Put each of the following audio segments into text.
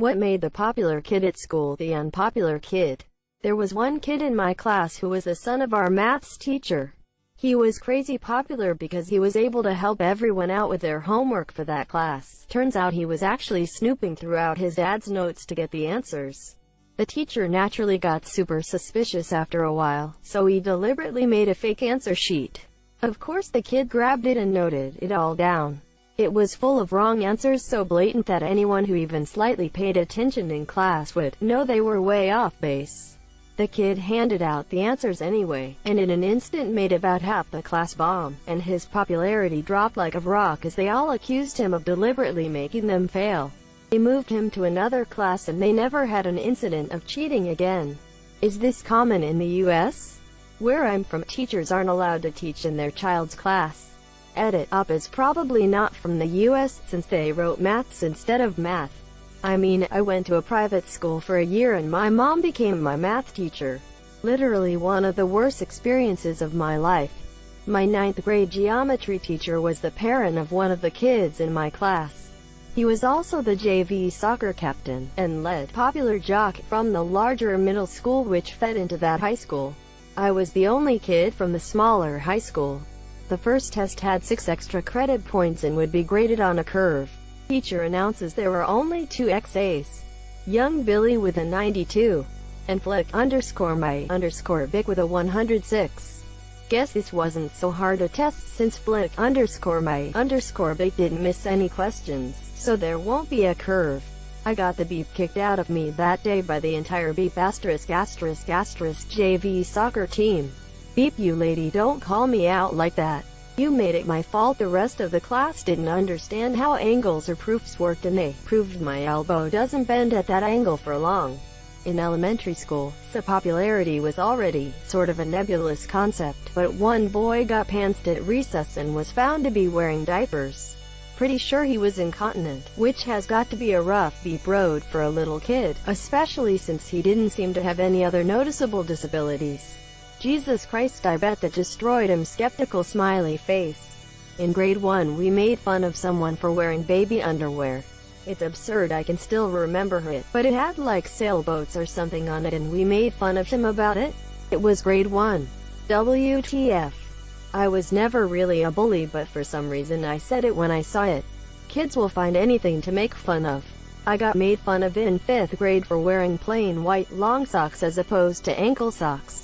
What made the popular kid at school the unpopular kid? There was one kid in my class who was the son of our maths teacher. He was crazy popular because he was able to help everyone out with their homework for that class. Turns out he was actually snooping throughout his dad's notes to get the answers. The teacher naturally got super suspicious after a while, so he deliberately made a fake answer sheet. Of course the kid grabbed it and noted it all down. It was full of wrong answers, so blatant that anyone who even slightly paid attention in class would know they were way off base. The kid handed out the answers anyway, and in an instant made about half the class bomb, and his popularity dropped like a rock as they all accused him of deliberately making them fail. They moved him to another class and they never had an incident of cheating again. Is this common in the US? Where I'm from, teachers aren't allowed to teach in their child's class. Edit. Op is probably not from the US, since they wrote maths instead of math. I mean, I went to a private school for a year and my mom became my math teacher. Literally one of the worst experiences of my life. My 9th grade geometry teacher was the parent of one of the kids in my class. He was also the JV soccer captain, and lead popular jock from the larger middle school which fed into that high school. I was the only kid from the smaller high school. The first test had 6 extra credit points and would be graded on a curve. Teacher announces there were only 2 XAs. Young Billy with a 92. And Flick _ Vic with a 106. Guess this wasn't so hard a test since Flick _ Vic didn't miss any questions, so there won't be a curve. I got the beep kicked out of me that day by the entire beep *** JV soccer team. Beep, you lady, don't call me out like that. You made it my fault. The rest of the class didn't understand how angles or proofs worked and they proved my elbow doesn't bend at that angle for long. In elementary school, so popularity was already sort of a nebulous concept, but one boy got pantsed at recess and was found to be wearing diapers. Pretty sure he was incontinent, which has got to be a rough beep road for a little kid, especially since he didn't seem to have any other noticeable disabilities. Jesus Christ, I bet that destroyed him. Skeptical smiley face. In grade 1 we made fun of someone for wearing baby underwear. It's absurd, I can still remember it, but it had like sailboats or something on it and we made fun of him about it. It was grade 1. WTF. I was never really a bully, but for some reason I said it when I saw it. Kids will find anything to make fun of. I got made fun of in 5th grade for wearing plain white long socks as opposed to ankle socks.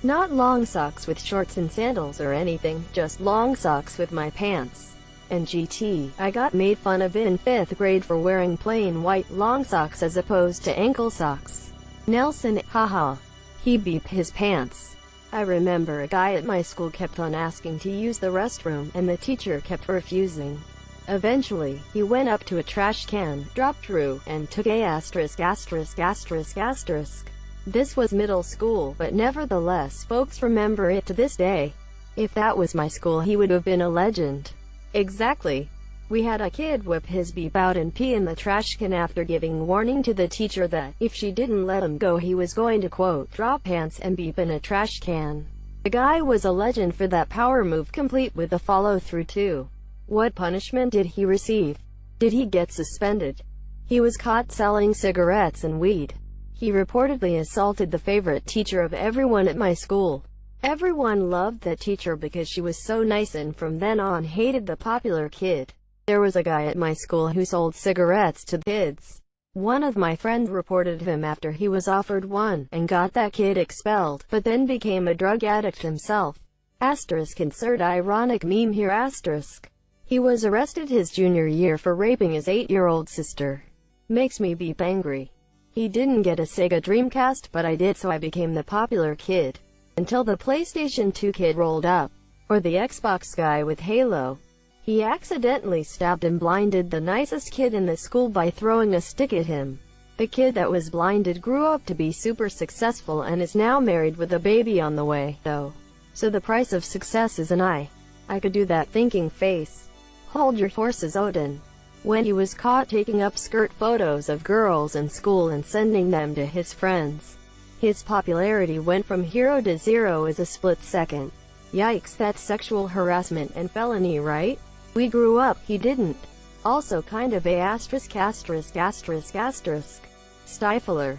Not long socks with shorts and sandals or anything, just long socks with my pants. And GT, I got made fun of in 5th grade for wearing plain white long socks as opposed to ankle socks. Nelson, haha. He beeped his pants. I remember a guy at my school kept on asking to use the restroom, and the teacher kept refusing. Eventually, he went up to a trash can, dropped through, and took a *********. This was middle school, but nevertheless folks remember it to this day. If that was my school he would have been a legend. Exactly. We had a kid whip his beep out and pee in the trash can after giving warning to the teacher that, if she didn't let him go, he was going to, quote, drop pants and beep in a trash can. The guy was a legend for that power move, complete with the follow-through too. What punishment did he receive? Did he get suspended? He was caught selling cigarettes and weed. He reportedly assaulted the favorite teacher of everyone at my school. Everyone loved that teacher because she was so nice, and from then on hated the popular kid. There was a guy at my school who sold cigarettes to kids. One of my friends reported him after he was offered one, and got that kid expelled, but then became a drug addict himself. Asterisk, insert ironic meme here asterisk. He was arrested his junior year for raping his 8-year-old sister. Makes me beep angry. He didn't get a Sega Dreamcast, but I did, so I became the popular kid. Until the PlayStation 2 kid rolled up. Or the Xbox guy with Halo. He accidentally stabbed and blinded the nicest kid in the school by throwing a stick at him. The kid that was blinded grew up to be super successful and is now married with a baby on the way, though. So the price of success is an eye. I could do that thinking face. Hold your horses, Odin. When he was caught taking upskirt photos of girls in school and sending them to his friends. His popularity went from hero to zero as a split second. Yikes, that's sexual harassment and felony, right? We grew up, he didn't. Also kind of a asterisk asterisk asterisk asterisk. Stifler.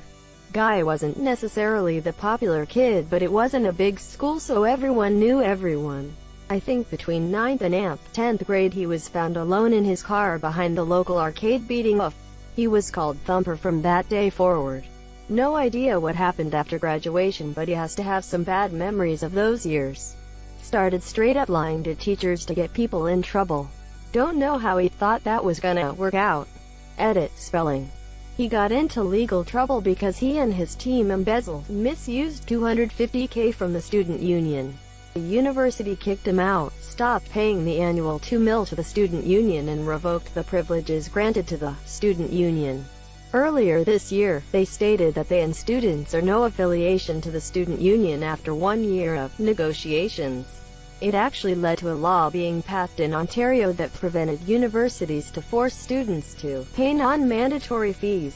Guy wasn't necessarily the popular kid, but it wasn't a big school so everyone knew everyone. I think between 9th and 10th grade he was found alone in his car behind the local arcade beating off. He was called Thumper from that day forward. No idea what happened after graduation, but he has to have some bad memories of those years. Started straight up lying to teachers to get people in trouble. Don't know how he thought that was gonna work out. Edit spelling. He got into legal trouble because he and his team embezzled, misused $250K from the student union. The university kicked him out, stopped paying the annual $2 million to the student union and revoked the privileges granted to the student union. Earlier this year, they stated that they and students are no affiliation to the student union after 1 year of negotiations. It actually led to a law being passed in Ontario that prevented universities to force students to pay non-mandatory fees.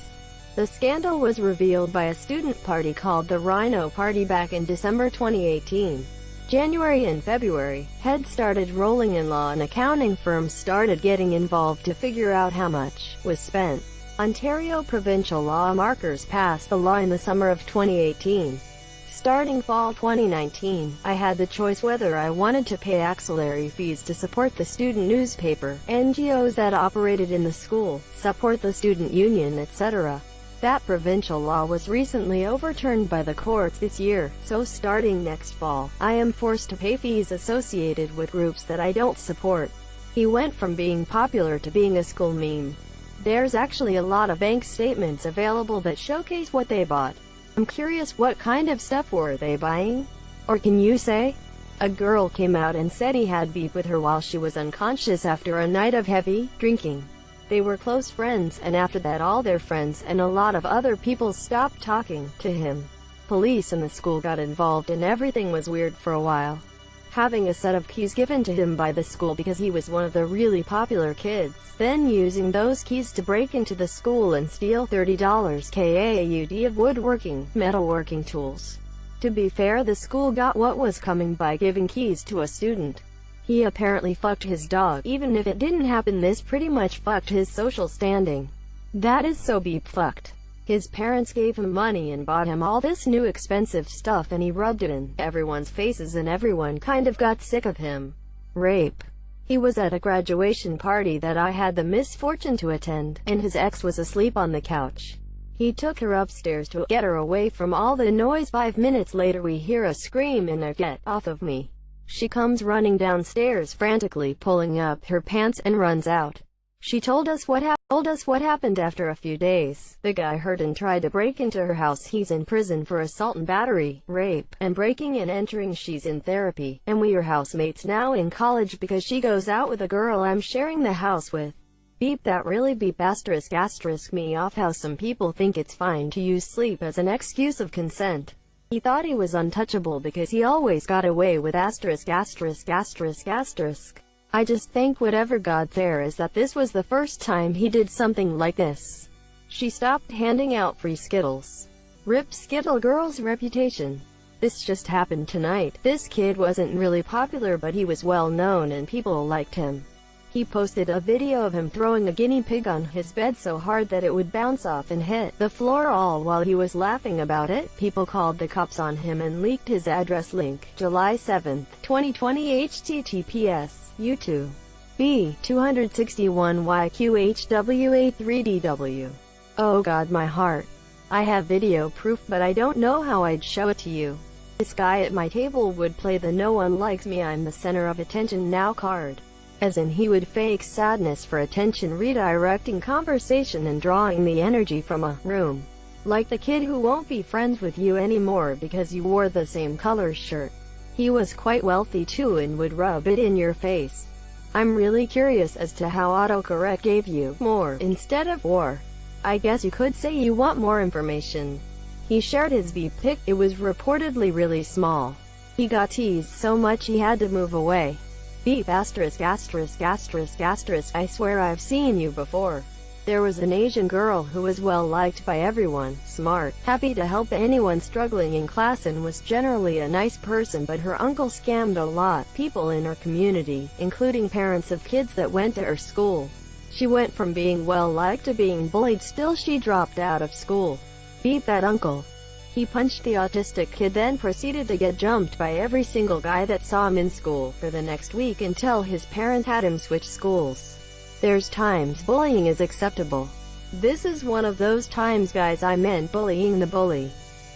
The scandal was revealed by a student party called the Rhino Party back in December 2018. January and February, heads started rolling and law and accounting firms started getting involved to figure out how much was spent. Ontario provincial lawmakers passed the law in the summer of 2018. Starting fall 2019, I had the choice whether I wanted to pay auxiliary fees to support the student newspaper, NGOs that operated in the school, support the student union, etc. That provincial law was recently overturned by the courts this year, so starting next fall, I am forced to pay fees associated with groups that I don't support. He went from being popular to being a school meme. There's actually a lot of bank statements available that showcase what they bought. I'm curious, what kind of stuff were they buying? Or can you say? A girl came out and said he had beef with her while she was unconscious after a night of heavy drinking. They were close friends, and after that all their friends and a lot of other people stopped talking to him. Police and the school got involved and everything was weird for a while. Having a set of keys given to him by the school because he was one of the really popular kids, then using those keys to break into the school and steal $30 KAUD of woodworking, metalworking tools. To be fair, the school got what was coming by giving keys to a student. He apparently fucked his dog. Even if it didn't happen, this pretty much fucked his social standing. That is so beep fucked. His parents gave him money and bought him all this new expensive stuff and he rubbed it in everyone's faces and everyone kind of got sick of him. Rape. He was at a graduation party that I had the misfortune to attend, and his ex was asleep on the couch. He took her upstairs to get her away from all the noise. 5 minutes later we hear a scream and a "Get off of me." She comes running downstairs frantically pulling up her pants and runs out. She told us what happened after a few days. The guy hurt and tried to break into her house. He's in prison for assault and battery, rape, and breaking and entering. She's in therapy, and we are housemates now in college because she goes out with a girl I'm sharing the house with. Beep that really beep asterisk asterisk me off how some people think it's fine to use sleep as an excuse of consent. He thought he was untouchable because he always got away with asterisk asterisk asterisk asterisk. I just thank whatever God there is that this was the first time he did something like this. She stopped handing out free Skittles. Rip Skittle Girl's reputation. This just happened tonight. This kid wasn't really popular, but he was well known and people liked him. He posted a video of him throwing a guinea pig on his bed so hard that it would bounce off and hit the floor, all while he was laughing about it. People called the cops on him and leaked his address. Link, July 7, 2020 https YouTube B 261 YQHWA3DW. Oh God, my heart. I have video proof, but I don't know how I'd show it to you. This guy at my table would play the "no one likes me, I'm the center of attention now" card. As in, he would fake sadness for attention, redirecting conversation and drawing the energy from a room. Like the kid who won't be friends with you anymore because you wore the same color shirt. He was quite wealthy too and would rub it in your face. I'm really curious as to how autocorrect gave you more instead of "or." I guess you could say you want more information. He shared his beep pic. It was reportedly really small. He got teased so much he had to move away. Beep asterisk asterisk asterisk asterisk. I swear I've seen you before. There was an Asian girl who was well liked by everyone, smart, happy to help anyone struggling in class, and was generally a nice person, but her uncle scammed a lot people in her community, including parents of kids that went to her school. She went from being well-liked to being bullied. Still, she dropped out of school. Beat that uncle. He punched the autistic kid, then proceeded to get jumped by every single guy that saw him in school for the next week until his parents had him switch schools. There's times bullying is acceptable. This is one of those times, guys. I meant bullying the bully.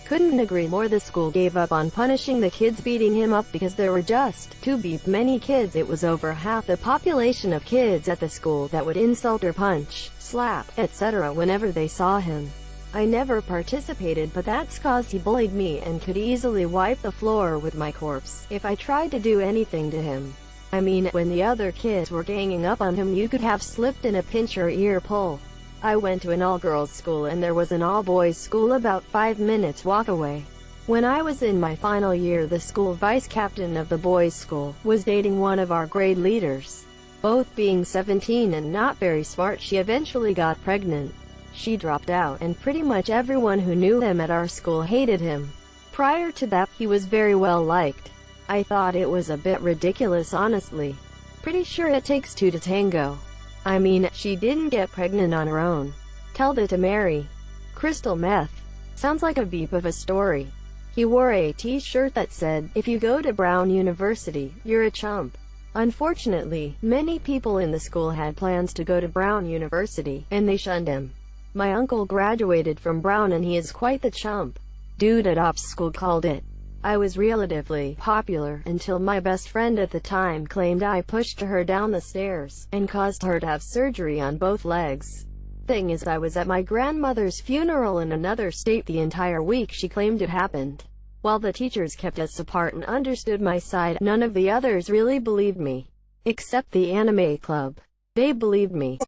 Couldn't agree more. The school gave up on punishing the kids beating him up because there were just too many kids. It was over half the population of kids at the school that would insult or punch, slap, etc. whenever they saw him. I never participated, but that's cause he bullied me and could easily wipe the floor with my corpse if I tried to do anything to him. I mean, when the other kids were ganging up on him, you could have slipped in a pinch or ear pull. I went to an all-girls school and there was an all-boys school about 5 minutes walk away. When I was in my final year, the school vice captain of the boys' school was dating one of our grade leaders. Both being 17 and not very smart, she eventually got pregnant. She dropped out, and pretty much everyone who knew him at our school hated him. Prior to that, he was very well liked. I thought it was a bit ridiculous, honestly. Pretty sure it takes two to tango. I mean, she didn't get pregnant on her own. Told it to marry. Crystal meth. Sounds like a beep of a story. He wore a t-shirt that said, "If you go to Brown University, you're a chump." Unfortunately, many people in the school had plans to go to Brown University, and they shunned him. My uncle graduated from Brown and he is quite the chump. Dude at ops school called it. I was relatively popular until my best friend at the time claimed I pushed her down the stairs and caused her to have surgery on both legs. Thing is, I was at my grandmother's funeral in another state the entire week she claimed it happened. While the teachers kept us apart and understood my side, none of the others really believed me. Except the anime club. They believed me.